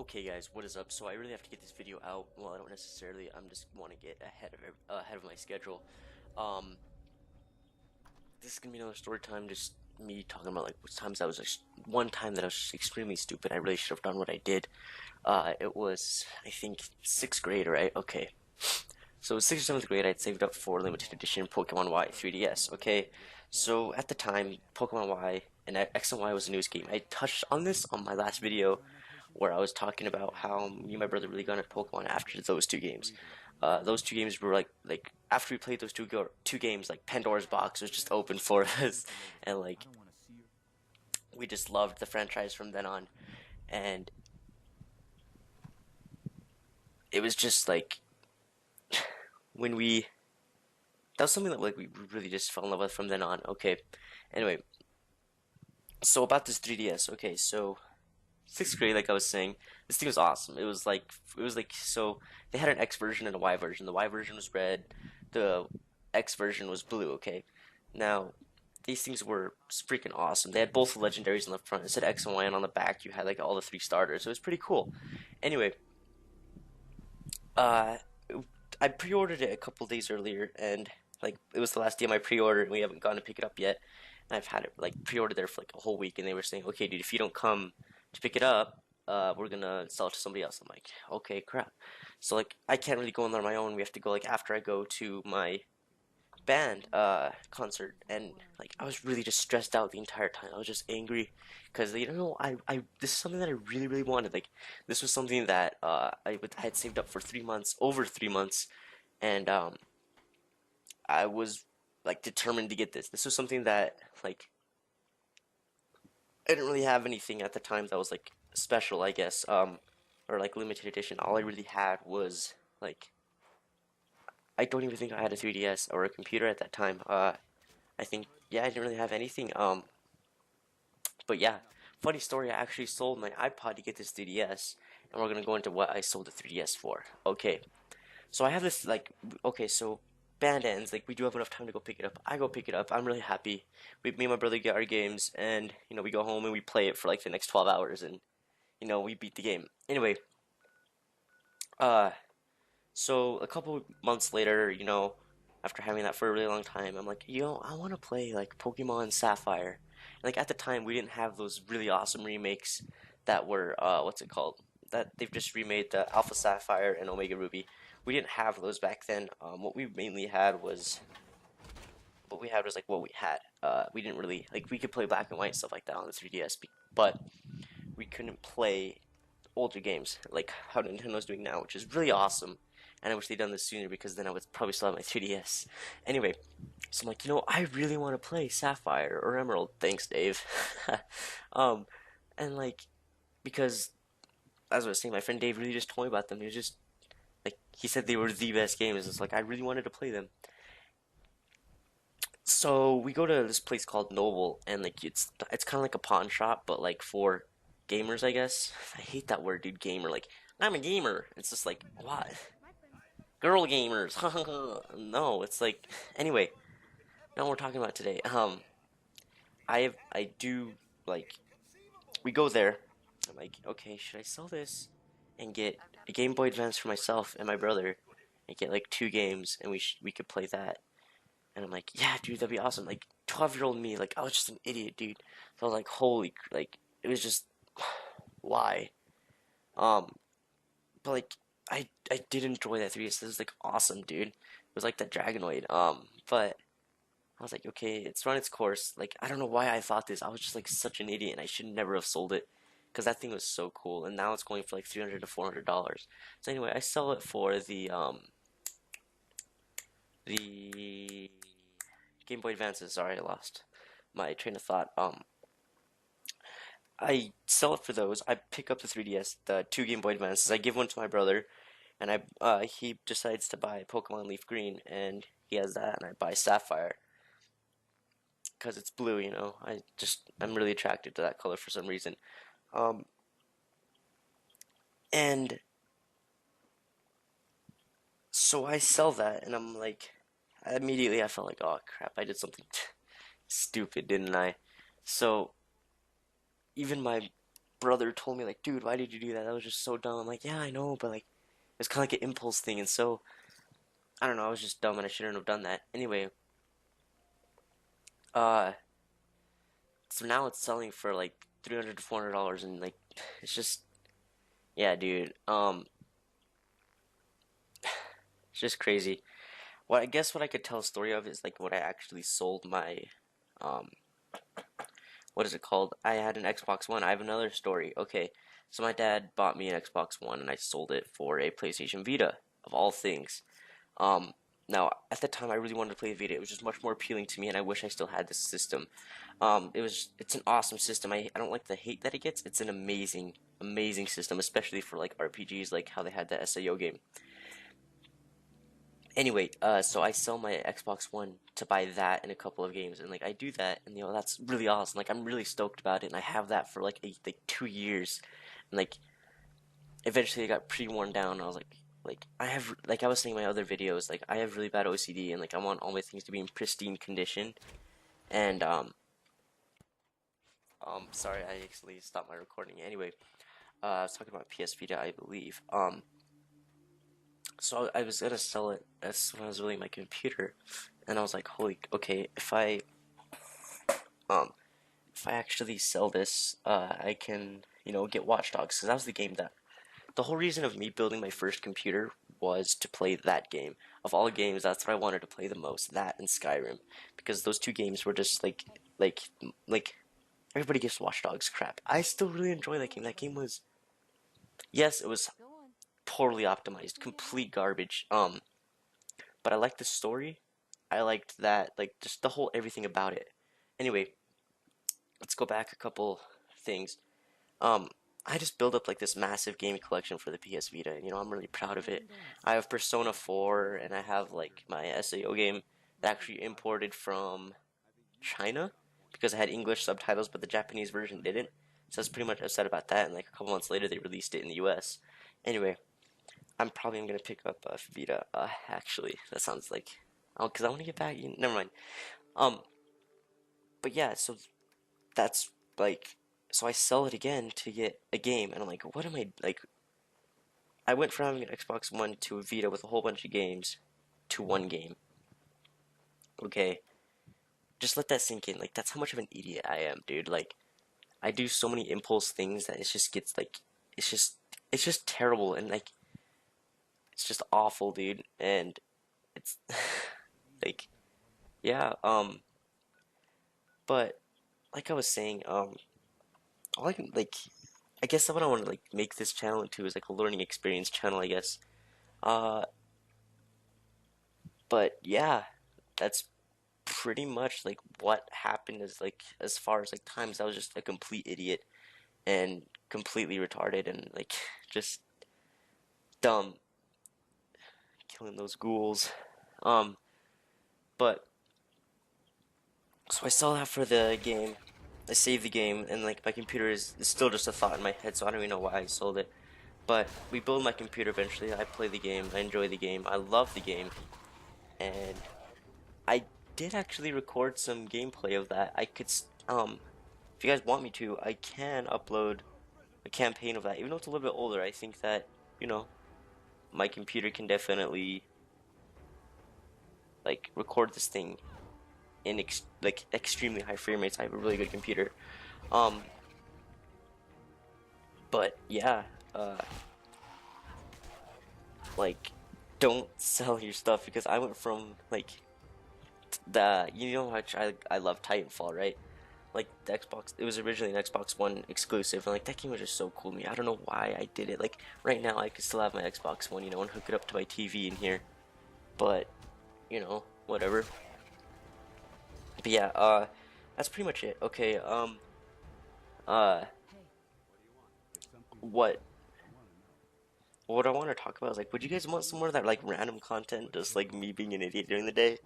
Okay guys, what is up? So I really have to get this video out. Well, I don't necessarily. I'm just want to get ahead of my schedule. Um, this is gonna be another story time. Just me talking about like what times I was one time that I was just extremely stupid. I really should have done what I did. It was I think sixth grade, right? Okay. So sixth or seventh grade, I'd saved up for limited edition Pokemon Y 3DS. Okay. So at the time, Pokemon Y and X and Y was a news game. I touched on this on my last video where I was talking about how me and my brother really got into Pokemon after those two games. Those two games were like after we played those two games, like Pandora's box was just open for us, and like we just loved the franchise from then on. And it was just like when we that was something that like we really just fell in love with from then on. Okay, anyway, so about this 3DS. Okay, so sixth grade, like I was saying, this thing was awesome. It was like so they had an X version and a Y version. The Y version was red, the X version was blue. Okay, now these things were freaking awesome. They had both the legendaries on the front. It said X and Y, and on the back you had like all the three starters. So it was pretty cool. Anyway, uh, I pre-ordered it a couple days earlier, and like it was the last day of my pre-order, and we haven't gone to pick it up yet. And I've had it like pre-ordered there for like a whole week, and they were saying, "Okay, dude, if you don't come to pick it up, we're gonna sell it to somebody else." I'm like, "Okay, crap." So like I can't really go in there on my own. We have to go like after I go to my band concert, and like I was really just stressed out the entire time. I was just angry because I this is something that I really wanted. Like this was something that I had saved up for 3 months, over 3 months, and I was like determined to get this. This was something that like I didn't really have anything at the time that was like special, I guess, or like limited edition. All I really had was like I don't even think I had a 3DS or a computer at that time. I think yeah, I didn't really have anything. But yeah, funny story. I actually sold my iPod to get this 3DS, and we're gonna go into what I sold the 3DS for. Okay, so I have this like okay, so band ends. Like we do have enough time to go pick it up. I go pick it up. I'm really happy. Me and my brother get our games, and we go home and we play it for like the next 12 hours, and we beat the game. Anyway, uh, so a couple months later, after having that for a really long time, I'm like, I want to play like Pokemon Sapphire. And, like at the time, we didn't have those really awesome remakes that were what's it called? That they've just remade the Alpha Sapphire and Omega Ruby. We didn't have those back then. What we mainly had was like what we had. We didn't really like we could play black and white stuff like that on the 3DS, but we couldn't play older games like how Nintendo's doing now, which is really awesome. And I wish they'd done this sooner because then I would probably still have my 3DS. Anyway, so I'm like, I really want to play Sapphire or Emerald. Thanks, Dave. um, and like because as I was saying, my friend Dave really just told me about them. He was just like he said they were the best games. It's like I really wanted to play them. So we go to this place called Noble, and like it's kind of like a pawn shop, but like for gamers, I guess. I hate that word, dude. Gamer, like I'm a gamer. It's just like what? Girl gamers. No, it's like anyway. Not what we're talking about today. I do like we go there. I'm like, okay, should I sell this and get a Game Boy Advance for myself and my brother, and get like two games, and we could play that. And I'm like, yeah, dude, that'd be awesome. Like 12-year-old me, like I was just an idiot, dude. So I was like, holy, like it was just why. Um, but like I did enjoy that 3DS. This was like awesome, dude. It was like that Dragonoid. But I was like, okay, it's run its course. Like I don't know why I thought this. I was just like such an idiot, and I should never have sold it because that thing was so cool. And now it's going for like $300 to $400. So anyway, I sell it for the Game Boy Advances. Sorry, I lost my train of thought. I sell it for those. I pick up the 3DS, the two Game Boy Advances. I give one to my brother, and he decides to buy Pokemon Leaf Green, and he has that, and I buy Sapphire because it's blue. I'm really attracted to that color for some reason. Um, and so I sell that, and I'm like, immediately I felt like, oh crap, I did something stupid, didn't I? So even my brother told me like, dude, why did you do that? That was just so dumb. I'm like, yeah, I know, but like it's kind of like an impulse thing, and so I don't know, I was just dumb and I shouldn't have done that. Anyway, uh, so now it's selling for like $300 to $400, and like it's just yeah, dude. It's just crazy. What I guess what I could tell a story of is like what I actually sold my um what is it called? I had an Xbox One. I have another story. Okay, so my dad bought me an Xbox One and I sold it for a PlayStation Vita of all things. Um, Now at the time I really wanted to play Vita. It was just much more appealing to me, and I wish I still had this system. It's an awesome system. I don't like the hate that it gets. It's an amazing system, especially for like RPGs, like how they had the SAO game. Anyway, so I sell my Xbox One to buy that and a couple of games, and like I do that, and that's really awesome. Like I'm really stoked about it, and I have that for like 2 years, and like eventually it got pretty worn down. And I was like I have like I was saying in my other videos, like I have really bad OCD, and like I want all my things to be in pristine condition. And sorry, I actually stopped my recording. Anyway, I was talking about PS Vita, I believe. So I was gonna sell it as when I was building my computer, and I was like, holy, okay, um if I actually sell this, I can get Watch Dogs, because that was the game that the whole reason of me building my first computer was to play that game. Of all games, that's what I wanted to play the most, that and Skyrim, because those two games were just like like everybody gives Watch Dogs crap. I still really enjoy that game. That game was, yes, it was poorly optimized, complete garbage. But I liked the story. I liked that, like just the whole everything about it. Anyway, let's go back a couple things. Um, I just built up like this massive game collection for the PS Vita, and I'm really proud of it. I have Persona 4, and I have like my SAO game that actually imported from China because I had English subtitles, but the Japanese version didn't. So that's pretty much upset about that. And like a couple months later, they released it in the U.S. Anyway, I'm probably gonna pick up a Vita. Actually, that sounds like, oh, because I want to get back. Never mind. Um, but yeah, so that's like, so I sell it again to get a game, and I'm like, what am I like? I went from having an Xbox One to a Vita with a whole bunch of games to one game. Okay, just let that sink in. Like that's how much of an idiot I am, dude. Like I do so many impulse things that it just gets like, it's just it's just terrible, and like it's just awful, dude. And it's like, yeah, but like I was saying, all I can like, I guess what I want to like make this channel into is like a learning experience channel, I guess. Uh, but yeah, that's pretty much like what happened, is like as far as like times I was just a complete idiot and completely retarded and like just dumb, killing those ghouls. Um, but so I saw that for the game. I saved the game, and like my computer is still just a thought in my head, so I don't even know why I sold it. But we build my computer eventually. I play the game. I enjoy the game. I love the game, and I did actually record some gameplay of that. If you guys want me to, I can upload a campaign of that. Even though it's a little bit older, I think that you know my computer can definitely like record this thing in like extremely high frame rates. I have a really good computer. Um, but yeah, uh, like don't sell your stuff, because I went from like how much I love Titanfall, right? Like the Xbox, it was originally an Xbox One exclusive, and like that game was just so cool to me. I don't know why I did it. Like right now, I could still have my Xbox One, and hook it up to my TV in here, but whatever. But yeah, that's pretty much it. Okay, uh, what what I want to talk about is like, would you guys want some more of that like random content, just like me being an idiot during the day?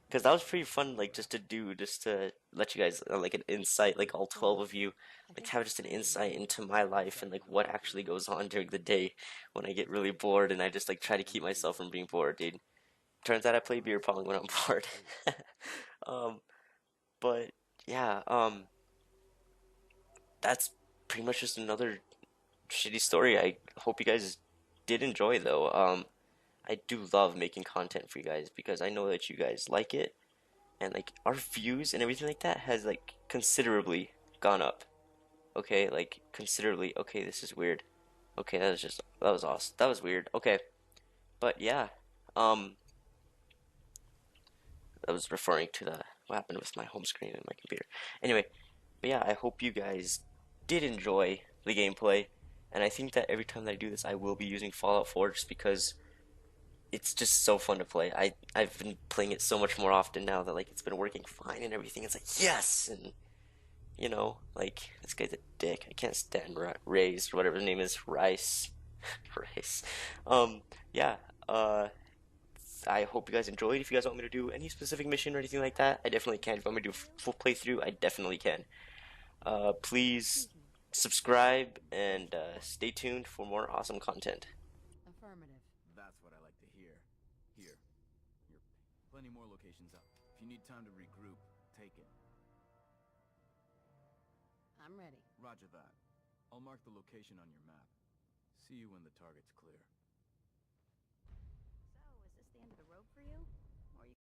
Because that was pretty fun, like just to do, just to let you guys like an insight, like all 12 of you, like have just an insight into my life and like what actually goes on during the day when I get really bored, and I just like try to keep myself from being bored, dude. Turns out I play beer pong when I'm bored. um, but yeah, that's pretty much just another shitty story. I hope you guys did enjoy though. I do love making content for you guys because I know that you guys like it, and like our views and everything like that has like considerably gone up. Okay, like considerably. Okay, this is weird. Okay, that was awesome. That was weird. Okay, but yeah, um, I was referring to the what happened with my home screen and my computer. Anyway, but yeah, I hope you guys did enjoy the gameplay, and I think that every time that I do this, I will be using Fallout 4 just because it's just so fun to play. I've been playing it so much more often now that like it's been working fine and everything. It's like yes, and you know, like this guy's a dick. I can't stand Ray's or whatever his name is, Rice, Rice. Um, yeah. I hope you guys enjoyed. If you guys want me to do any specific mission or anything like that, I definitely can. If you want me to do a full playthrough, I definitely can. Please subscribe and stay tuned for more awesome content. Affirmative. That's what I like to hear. Here. You're plenty more locations up. If you need time to regroup, take it. I'm ready. Roger that. I'll mark the location on your map. See you when the target's clear. So, is this the end of the road for you?